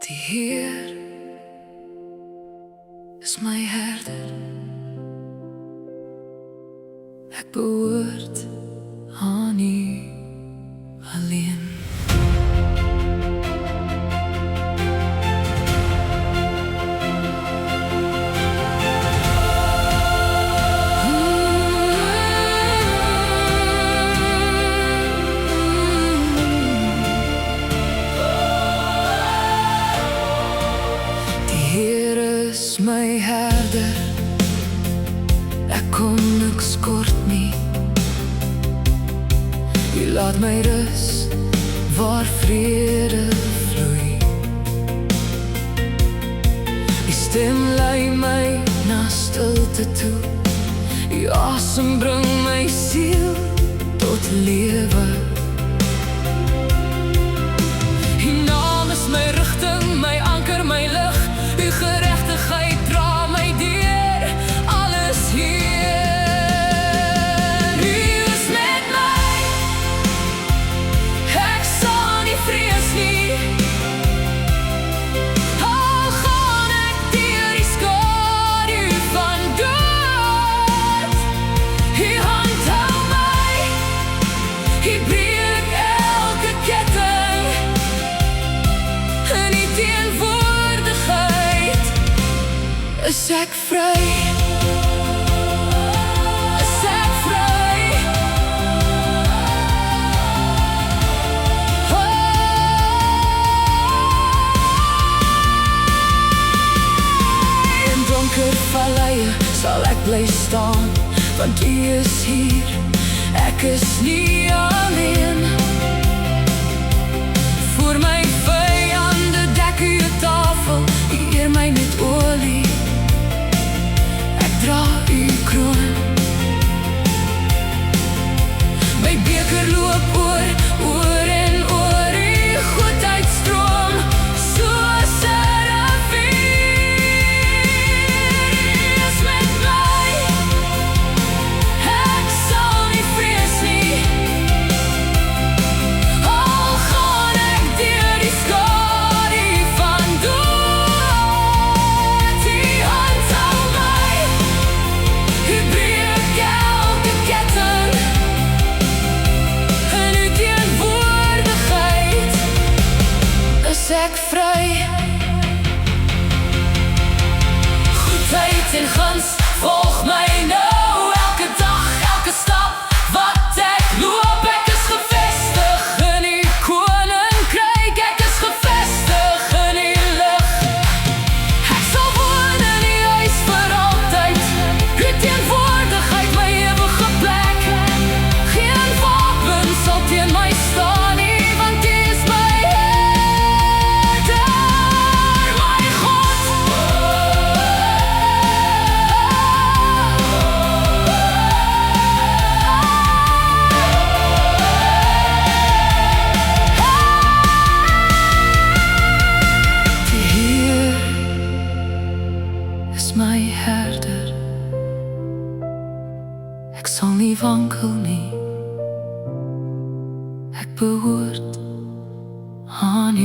Die Heer is my herder, ek behoort aan U alleen. My herder, ek kon niks kort nie. U laat my rus waar vrede vloei. U stem lei my na stilte toe. U asem bring my siel tot lewe. U naam is my rigting, my anker, my lig. U geregtigheid dra my deur alles hier. U is met my, ek sal nie vrees nie. Al gaan ek deur die skadu van dood, U hand hou my, U breek elke ketting in U teenwoordigheid. Is ek vry? Is ek vry? In donker valleie sal ek bly staan, want U is hier, ek is nie alleen. Voor my vyande dek U 'n tafel, U eer my met olie. Dra U kroon. My beker loop oor en oor. U goedheid stroom soos 'n rivier. U is met my, ek sal nie vrees nie. Al gaan ek deur die skadu van dood, U hand hou my, U breek elke ketting in U teenwoordigheid. Is ek vry? Goedheid en guns volg my nou, elke dag, elke stap wat ek loop. Ek is gevestig in U koninkryk, ek is gevestig in U lig. Ek sal woon in U huis vir altyd, U teenwoordigheid my ewige plek. Geen wapen sal teen my staan nie, want U is my herder, my God. Die Heer is my herder, ek sal nie wankel nie. Ek behoort aan U